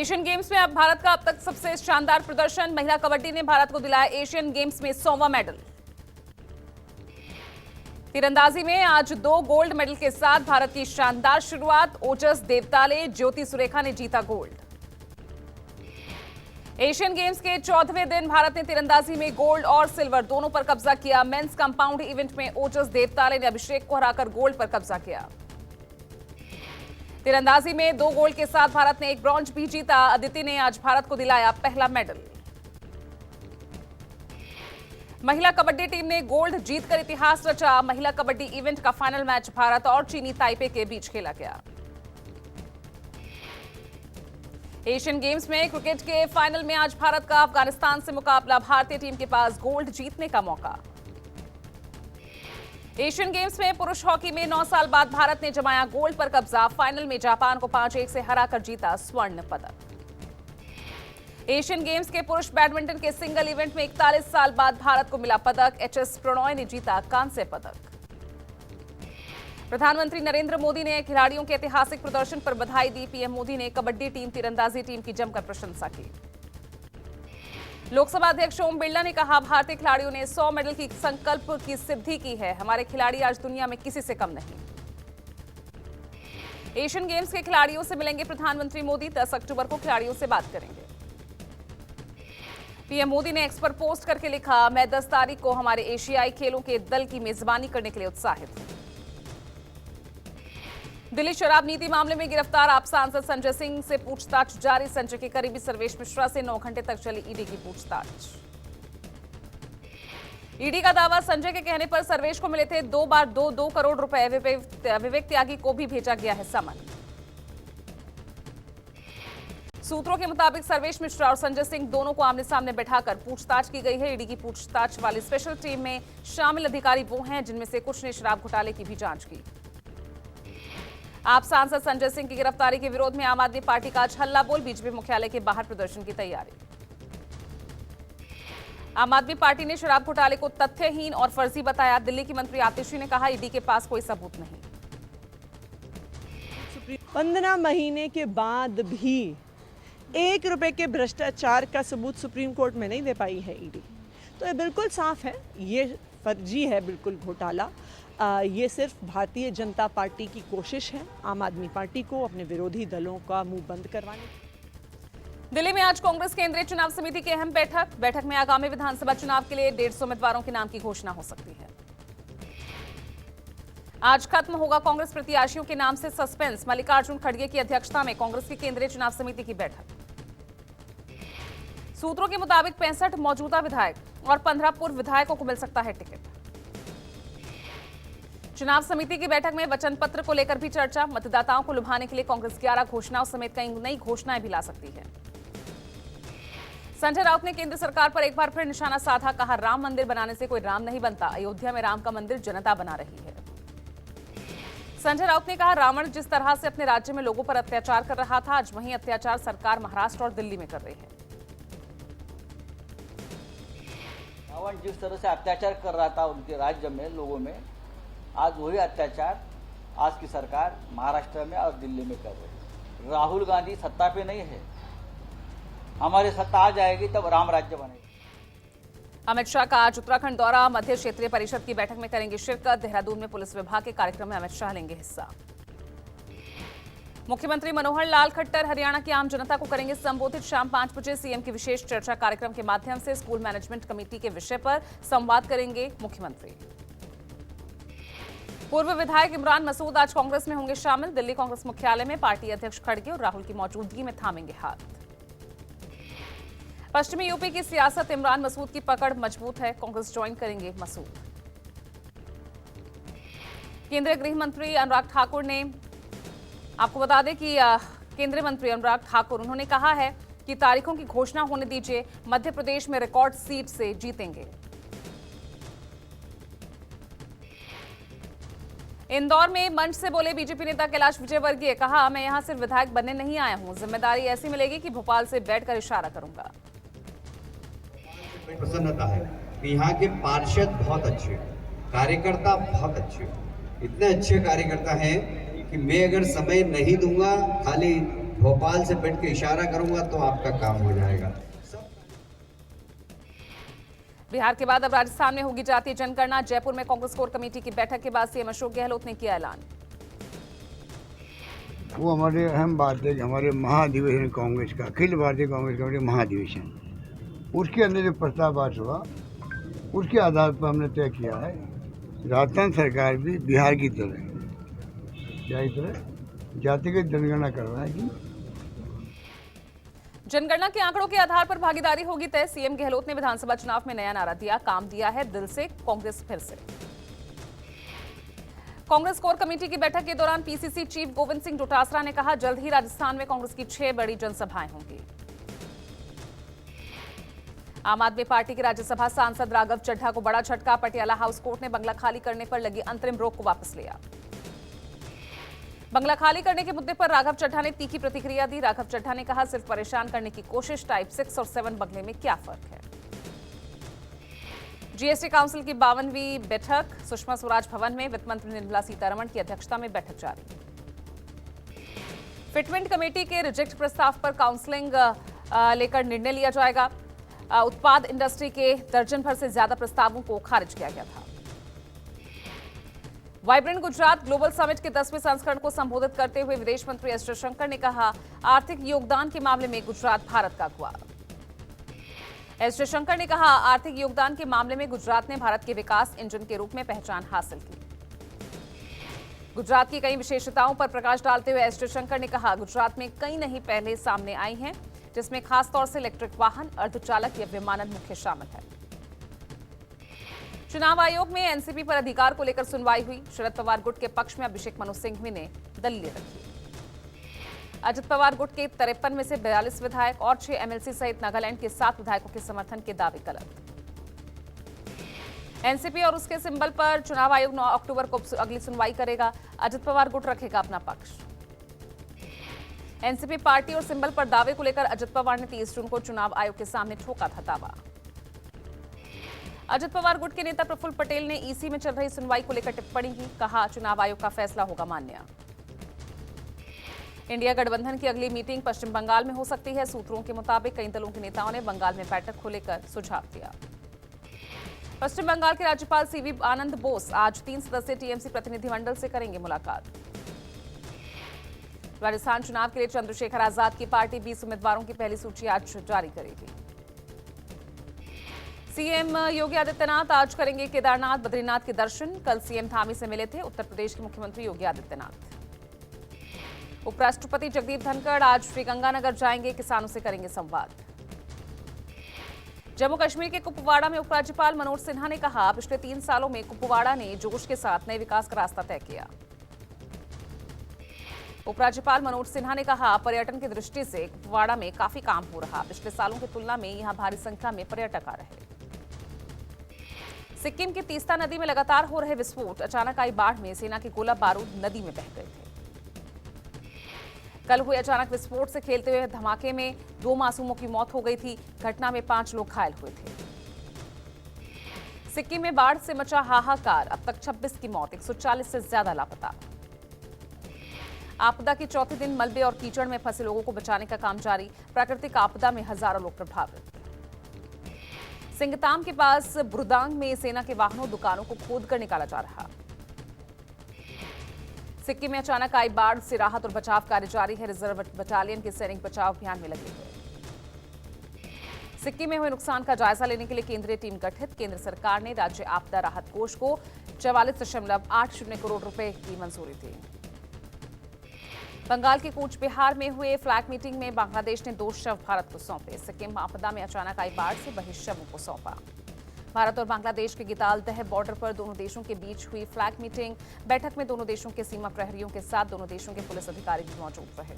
Asian games में अब भारत का अब तक सबसे शानदार प्रदर्शन। महिला कबड्डी ने भारत को दिलाया एशियन गेम्स में 100वां मेडल। तीरंदाजी में आज 2 गोल्ड मेडल के साथ भारत की शानदार शुरुआत। ओजस देवताले, ज्योति सुरेखा ने जीता गोल्ड। एशियन गेम्स के 14वें दिन भारत ने तीरंदाजी में गोल्ड और सिल्वर दोनों पर कब्जा किया। मेंस कंपाउंड इवेंट में ओजस देवताले ने अभिषेक को हराकर गोल्ड पर कब्जा किया। तीरंदाजी में 2 गोल्ड के साथ भारत ने 1 ब्रॉन्ज भी जीता। अदिति ने आज भारत को दिलाया पहला मेडल। महिला कबड्डी टीम ने गोल्ड जीतकर इतिहास रचा। महिला कबड्डी इवेंट का फाइनल मैच भारत और चीनी ताइपे के बीच खेला गया। एशियन गेम्स में क्रिकेट के फाइनल में आज भारत का अफगानिस्तान से मुकाबला। भारतीय टीम के पास गोल्ड जीतने का मौका। एशियन गेम्स में पुरुष हॉकी में 9 साल बाद भारत ने जमाया गोल्ड पर कब्जा। फाइनल में जापान को 5-1 से हराकर जीता स्वर्ण पदक। एशियन गेम्स के पुरुष बैडमिंटन के सिंगल इवेंट में 41 साल बाद भारत को मिला पदक। एचएस प्रणॉय ने जीता कांस्य पदक। प्रधानमंत्री नरेंद्र मोदी ने खिलाड़ियों के ऐतिहासिक प्रदर्शन पर बधाई दी। पीएम मोदी ने कबड्डी टीम, तीरंदाजी टीम की जमकर प्रशंसा की। लोकसभा अध्यक्ष ओम बिरला ने कहा, भारतीय खिलाड़ियों ने 100 मेडल की संकल्प की सिद्धि की है। हमारे खिलाड़ी आज दुनिया में किसी से कम नहीं। एशियन गेम्स के खिलाड़ियों से मिलेंगे प्रधानमंत्री मोदी। 10 अक्टूबर को खिलाड़ियों से बात करेंगे। पीएम मोदी ने एक्स पर पोस्ट करके लिखा, मैं 10 तारीख को हमारे एशियाई खेलों के दल की मेजबानी करने के लिए उत्साहित हूं। दिल्ली शराब नीति मामले में गिरफ्तार आप सांसद संजय सिंह से पूछताछ जारी। संजय के करीबी सर्वेश मिश्रा से 9 घंटे तक चली ईडी की पूछताछ। ईडी का दावा, संजय के कहने पर सर्वेश को मिले थे 2 बार 2 करोड़ रुपए। विवेक त्यागी को भी भेजा गया है समन। सूत्रों के मुताबिक सर्वेश मिश्रा और संजय सिंह दोनों को आमने सामने बैठाकर पूछताछ की गई है। ईडी की पूछताछ वाली स्पेशल टीम में शामिल अधिकारी वो हैं जिनमें से कुछ ने शराब घोटाले की भी जांच की। आप सांसद संजय सिंह की गिरफ्तारी के विरोध में आम आदमी पार्टी का आज हल्ला बोल। बीजेपी मुख्यालय के बाहर प्रदर्शन की तैयारी। आम आदमी पार्टी ने शराब घोटाले को तथ्यहीन और फर्जी बताया। दिल्ली की मंत्री आतिशी ने कहा, ईडी के पास कोई सबूत नहीं। 15 महीने के बाद भी 1 रुपए के भ्रष्टाचार का सबूत सुप्रीम कोर्ट में नहीं दे पाई है ईडी। तो ये बिल्कुल साफ है, ये फर्जी है, बिल्कुल घोटाला। ये सिर्फ भारतीय जनता पार्टी की कोशिश है आम आदमी पार्टी को अपने विरोधी दलों का मुंह बंद करवाने की। दिल्ली में आज कांग्रेस केंद्रीय चुनाव समिति की अहम बैठक में आगामी विधानसभा चुनाव के लिए 150 उम्मीदवारों के नाम की घोषणा हो सकती है। आज खत्म होगा कांग्रेस प्रत्याशियों के नाम से सस्पेंस। मल्लिकार्जुन खड़गे की अध्यक्षता में कांग्रेस की केंद्रीय चुनाव समिति की बैठक। सूत्रों के मुताबिक 65 मौजूदा विधायक और 15 पूर्व विधायकों को मिल सकता है टिकट। चुनाव समिति की बैठक में वचन पत्र को लेकर भी चर्चा। मतदाताओं को लुभाने के लिए कांग्रेस 11 घोषणाओं समेत कई नई घोषणाएं भी ला सकती है। संजय राउत ने केंद्र सरकार पर एक बार फिर निशाना साधा। कहा, राम मंदिर बनाने से कोई राम नहीं बनता। अयोध्या में राम का मंदिर जनता बना रही है। संजय राउत ने कहा, रावण जिस तरह से अपने राज्य में लोगों पर अत्याचार कर रहा था, आज वही अत्याचार सरकार महाराष्ट्र और दिल्ली में कर रही है। रावण जिस तरह से अत्याचार कर रहा था उनके राज्य में लोगों में, आज वही अत्याचार आज की सरकार महाराष्ट्र में और दिल्ली में कर रही है। राहुल गांधी सत्ता पे नहीं है, हमारी सत्ता आ जाएगी तब राम राज्य बनेगा। अमित शाह का आज उत्तराखंड दौरा। मध्य क्षेत्रीय परिषद की बैठक में करेंगे शिरकत। देहरादून में पुलिस विभाग के कार्यक्रम में अमित शाह लेंगे हिस्सा। मुख्यमंत्री मनोहर लाल खट्टर हरियाणा की आम जनता को करेंगे संबोधित। शाम 5 बजे सीएम की विशेष चर्चा कार्यक्रम के माध्यम से स्कूल मैनेजमेंट कमेटी के विषय पर संवाद करेंगे मुख्यमंत्री। पूर्व विधायक इमरान मसूद आज कांग्रेस में होंगे शामिल। दिल्ली कांग्रेस मुख्यालय में पार्टी अध्यक्ष खड़गे और राहुल की मौजूदगी में थामेंगे हाथ। पश्चिमी यूपी की सियासत, इमरान मसूद की पकड़ मजबूत है। कांग्रेस ज्वाइन करेंगे मसूद। केंद्रीय गृह मंत्री अनुराग ठाकुर ने, आपको बता दें कि केंद्रीय मंत्री अनुराग ठाकुर उन्होंने कहा है कि तारीखों की घोषणा होने दीजिए। मध्य प्रदेश में रिकॉर्ड सीट से जीतेंगे। इंदौर में मंच से बोले बीजेपी नेता कैलाश विजयवर्गीय। कहा, मैं यहां सिर्फ विधायक बनने नहीं आया हूं, जिम्मेदारी ऐसी मिलेगी कि भोपाल से बैठकर इशारा करूंगा। प्रसन्नता है कि यहाँ के पार्षद बहुत अच्छे, कार्यकर्ता बहुत अच्छे, इतने अच्छे कार्यकर्ता हैं कि मैं अगर समय नहीं दूंगा, खाली भोपाल से बैठ के इशारा करूंगा तो आपका काम हो जाएगा। बिहार के बाद अब राजस्थान में होगी जातीय जनगणना। जयपुर में कांग्रेस कोर कमेटी की बैठक के बाद सीएम अशोक गहलोत ने किया ऐलान। वो हमारे अहम बात है कि हमारे महाधिवेशन कांग्रेस का, अखिल भारतीय कांग्रेस कमेटी महाधिवेशन, उसके अंदर जो प्रस्ताव पास हुआ उसके आधार पर हमने तय किया है राजस्थान सरकार भी बिहार की तरह जातिगत जनगणना करवाएगी। जनगणना के आंकड़ों के आधार पर भागीदारी होगी तय। सीएम गहलोत ने विधानसभा चुनाव में नया नारा दिया, काम दिया है दिल से, कांग्रेस फिर से। कांग्रेस कोर कमेटी की बैठक के दौरान पीसीसी चीफ गोविंद सिंह डोटासरा ने कहा, जल्द ही राजस्थान में कांग्रेस की 6 बड़ी जनसभाएं होंगी। आम आदमी पार्टी के राज्यसभा सांसद राघव चड्ढा को बड़ा झटका। पटियाला हाउस कोर्ट ने बंगला खाली करने पर लगी अंतरिम रोक को वापस लिया। बंगला खाली करने के मुद्दे पर राघव चड्ढा ने तीखी प्रतिक्रिया दी। राघव चड्ढा ने कहा, सिर्फ परेशान करने की कोशिश, टाइप 6 और 7 बंगले में क्या फर्क है। जीएसटी काउंसिल की 52वीं बैठक सुषमा स्वराज भवन में, वित्त मंत्री निर्मला सीतारमण की अध्यक्षता में बैठक जारी। फिटमेंट कमेटी के रिजेक्ट प्रस्ताव पर काउंसलिंग लेकर निर्णय लिया जाएगा। उत्पाद इंडस्ट्री के दर्जन भर से ज्यादा प्रस्तावों को खारिज किया गया था। वाइब्रेंट गुजरात ग्लोबल समिट के 10वें संस्करण को संबोधित करते हुए विदेश मंत्री एस जयशंकर ने कहा, आर्थिक योगदान के मामले में गुजरात भारत का अगुवा। एस जयशंकर ने कहा, आर्थिक योगदान के मामले में गुजरात ने भारत के विकास इंजन के रूप में पहचान हासिल की। गुजरात की कई विशेषताओं पर प्रकाश डालते हुए एस जयशंकर ने कहा, गुजरात में कई नई पहलें सामने आई हैं, जिसमें खासतौर से इलेक्ट्रिक वाहन, अर्धचालक या विमानन मुख्य शामिल है। चुनाव आयोग में एनसीपी पर अधिकार को लेकर सुनवाई हुई। शरद पवार गुट के पक्ष में अभिषेक मनु सिंघवी ने दलीलें रखी। अजित पवार गुट के 53 में से 42 विधायक और 6 एमएलसी सहित नागालैंड के 7 विधायकों के समर्थन के दावे गलत। एनसीपी और उसके सिंबल पर चुनाव आयोग 9 अक्टूबर को अगली सुनवाई करेगा। अजित पवार गुट रखेगा अपना पक्ष। एनसीपी पार्टी और सिंबल पर दावे को लेकर अजित पवार ने 30 जून को चुनाव आयोग के सामने ठोका था दावा। अजित पवार गुट के नेता प्रफुल्ल पटेल ने ईसी में चल रही सुनवाई को लेकर टिप्पणी की, कहा, चुनाव आयोग का फैसला होगा मान्य। इंडिया गठबंधन की अगली मीटिंग पश्चिम बंगाल में हो सकती है। सूत्रों के मुताबिक कई दलों के नेताओं ने बंगाल में बैठक को लेकर सुझाव दिया। पश्चिम बंगाल के राज्यपाल सीवी आनंद बोस आज 3 सदस्यीय टीएमसी प्रतिनिधिमंडल से करेंगे मुलाकात। राजस्थान चुनाव के लिए चंद्रशेखर आजाद की पार्टी 20 उम्मीदवारों की पहली सूची आज जारी करेगी। सीएम योगी आदित्यनाथ आज करेंगे केदारनाथ बद्रीनाथ के दर्शन। कल सीएम धामी से मिले थे उत्तर प्रदेश के मुख्यमंत्री योगी आदित्यनाथ। उपराष्ट्रपति जगदीप धनखड़ आज श्रीगंगानगर जाएंगे, किसानों से करेंगे संवाद। जम्मू कश्मीर के कुपवाड़ा में उपराज्यपाल मनोज सिन्हा ने कहा, पिछले 3 सालों में कुपवाड़ा ने जोश के साथ नए विकास का रास्ता तय किया। उपराज्यपाल मनोज सिन्हा ने कहा, पर्यटन की दृष्टि से कुपवाड़ा में काफी काम हो रहा। पिछले सालों की तुलना में यहां भारी संख्या में पर्यटक आ रहे। सिक्किम की तीस्ता नदी में लगातार हो रहे विस्फोट। अचानक आई बाढ़ में सेना के गोला बारूद नदी में बह गए थे। कल हुए अचानक विस्फोट से खेलते हुए धमाके में 2 मासूमों की मौत हो गई थी। घटना में 5 लोग घायल हुए थे। सिक्किम में बाढ़ से मचा हाहाकार, अब तक 26 की मौत, 140 से ज्यादा लापता। आपदा के चौथे दिन मलबे और कीचड़ में फंसे लोगों को बचाने का काम जारी। प्राकृतिक आपदा में हजारों लोग प्रभावित। सिंगताम के पास ब्रुदांग में सेना के वाहनों, दुकानों को खोद कर निकाला जा रहा। सिक्किम में अचानक आई बाढ़ से राहत और बचाव कार्य जारी है। रिजर्व बटालियन के सैनिक बचाव अभियान में लगे हुए। सिक्किम में हुए नुकसान का जायजा लेने के लिए केंद्रीय टीम गठित। केंद्र सरकार ने राज्य आपदा राहत कोष को 44.80 करोड़ रुपए की मंजूरी दी। बंगाल के कूच बिहार में हुए फ्लैग मीटिंग में बांग्लादेश ने 2 शव भारत को सौंपे। सिक्किम आपदा में अचानक आई बाढ़ से बहे शवों को सौंपा। भारत और बांग्लादेश के गितालदह बॉर्डर पर दोनों देशों के बीच हुई फ्लैग मीटिंग। बैठक में दोनों देशों के सीमा प्रहरियों के साथ दोनों देशों के पुलिस अधिकारी भी मौजूद रहे।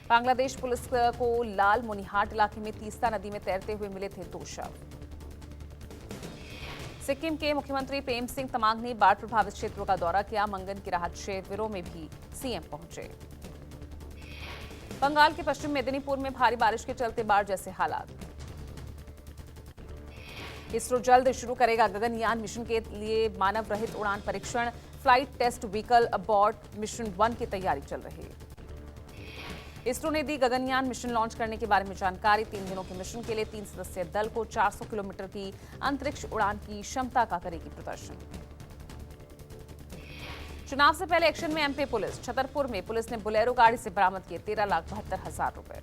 बांग्लादेश पुलिस को लाल मोनिहाट इलाके में तीस्ता नदी में तैरते हुए मिले थे 2 शव। सिक्किम के मुख्यमंत्री प्रेम सिंह तमांग ने बाढ़ प्रभावित क्षेत्रों का दौरा किया। मंगन के राहत शिविरों में भी सीएम पहुंचे। बंगाल के पश्चिम मेदिनीपुर में भारी बारिश के चलते बाढ़ जैसे हालात। इसरो जल्द शुरू करेगा गगनयान मिशन के लिए मानव रहित उड़ान परीक्षण। फ्लाइट टेस्ट व्हीकल अबॉर्ड मिशन 1 की तैयारी चल रही है। इसरो ने दी गगनयान मिशन लॉन्च करने के बारे में जानकारी। 3 दिनों के मिशन के लिए 3 सदस्यीय दल को 400 किलोमीटर की अंतरिक्ष उड़ान की क्षमता का करेगी प्रदर्शन। चुनाव से पहले एक्शन में एमपी पुलिस। छतरपुर में पुलिस ने बोलेरो गाड़ी से बरामद किए 13,72,000 रुपए।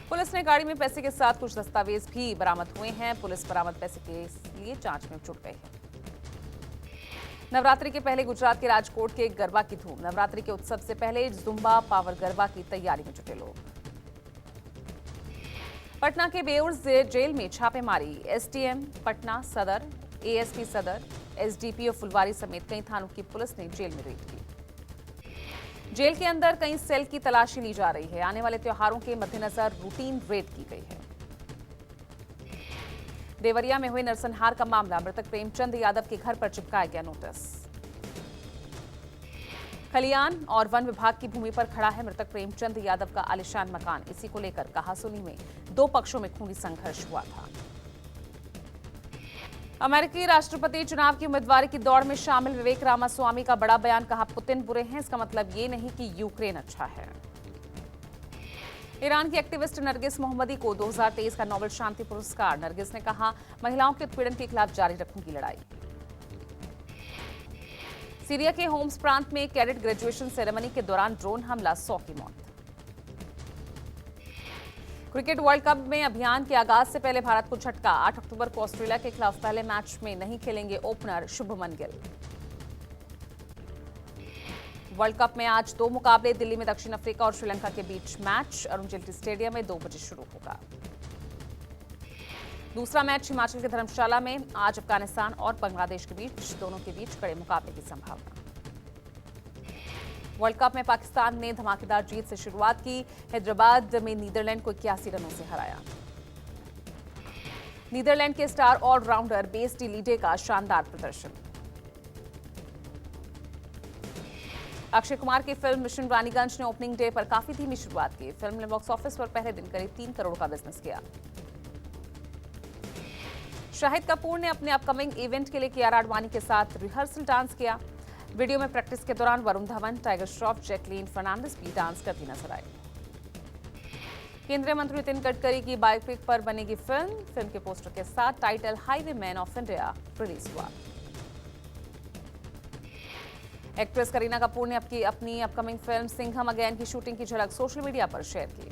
पुलिस ने गाड़ी में पैसे के साथ कुछ दस्तावेज भी बरामद हुए हैं। पुलिस बरामद पैसे के लिए जांच में जुट गई है। नवरात्रि के पहले गुजरात के राजकोट के गरबा की धूम। नवरात्रि के उत्सव से पहले जुम्बा पावर गरबा की तैयारी में जुटे लोग। पटना के बेउर जेल में छापेमारी। एसडीएम पटना सदर, एएसपी सदर, एसडीपीओ फुलवारी समेत कई थानों की पुलिस ने जेल में रेड की। जेल के अंदर कई सेल की तलाशी ली जा रही है। आने वाले त्योहारों के मद्देनजर रूटीन रेड की गई है। देवरिया में हुए नरसंहार का मामला। मृतक प्रेमचंद यादव के घर पर चिपकाया गया नोटिस। खलियान और वन विभाग की भूमि पर खड़ा है मृतक प्रेमचंद यादव का आलिशान मकान। इसी को लेकर कहासुनी में 2 पक्षों में खूनी संघर्ष हुआ था। अमेरिकी राष्ट्रपति चुनाव की उम्मीदवारी की दौड़ में शामिल विवेक रामास्वामी का बड़ा बयान। कहा, पुतिन बुरे हैं, इसका मतलब ये नहीं कि यूक्रेन अच्छा है। ईरान की एक्टिविस्ट नरगिस मोहम्मदी को 2023 का नोबेल शांति पुरस्कार। नरगिस ने कहा, महिलाओं के उत्पीड़न के खिलाफ जारी रखूंगी लड़ाई। सीरिया के होम्स प्रांत में कैडेट ग्रेजुएशन सेरेमनी के दौरान ड्रोन हमला, 100 की मौत। क्रिकेट वर्ल्ड कप में अभियान के आगाज से पहले भारत को झटका। 8 अक्टूबर को ऑस्ट्रेलिया के खिलाफ पहले मैच में नहीं खेलेंगे opener Shubman Gill. World cup में आज 2 मुकाबले। दिल्ली में दक्षिण अफ्रीका और श्रीलंका के बीच मैच अरुण जेटली स्टेडियम में 2 बजे शुरू होगा। दूसरा मैच हिमाचल के धर्मशाला में। आज अफगानिस्तान और बांग्लादेश के बीच, दोनों के बीच कड़े मुकाबले की संभावना। वर्ल्ड कप में पाकिस्तान ने धमाकेदार जीत से शुरुआत की। हैदराबाद में नीदरलैंड को 81 रनों से हराया। नीदरलैंड के star allrounder Bas de Leede का शानदार प्रदर्शन। अक्षय कुमार की फिल्म मिशन रानीगंज ने ओपनिंग डे पर काफी धीमी शुरुआत की। फिल्म ने बॉक्स ऑफिस पर पहले दिन करीब 3 करोड़ का बिजनेस किया। शाहिद कपूर ने अपने अपकमिंग इवेंट के लिए कियारा आडवाणी के साथ रिहर्सल डांस किया। वीडियो में प्रैक्टिस के दौरान वरुण धवन, टाइगर श्रॉफ, जैकलीन फर्नांडिस भी डांस करती नजर आई। केंद्रीय मंत्री नितिन गडकरी की बायोपिक पर बनेगी फिल्म। फिल्म के पोस्टर के साथ title highway man of India release हुआ। एक्ट्रेस करीना कपूर ने अपनी अपकमिंग फिल्म सिंघम अगेन की शूटिंग की झलक सोशल मीडिया पर शेयर की।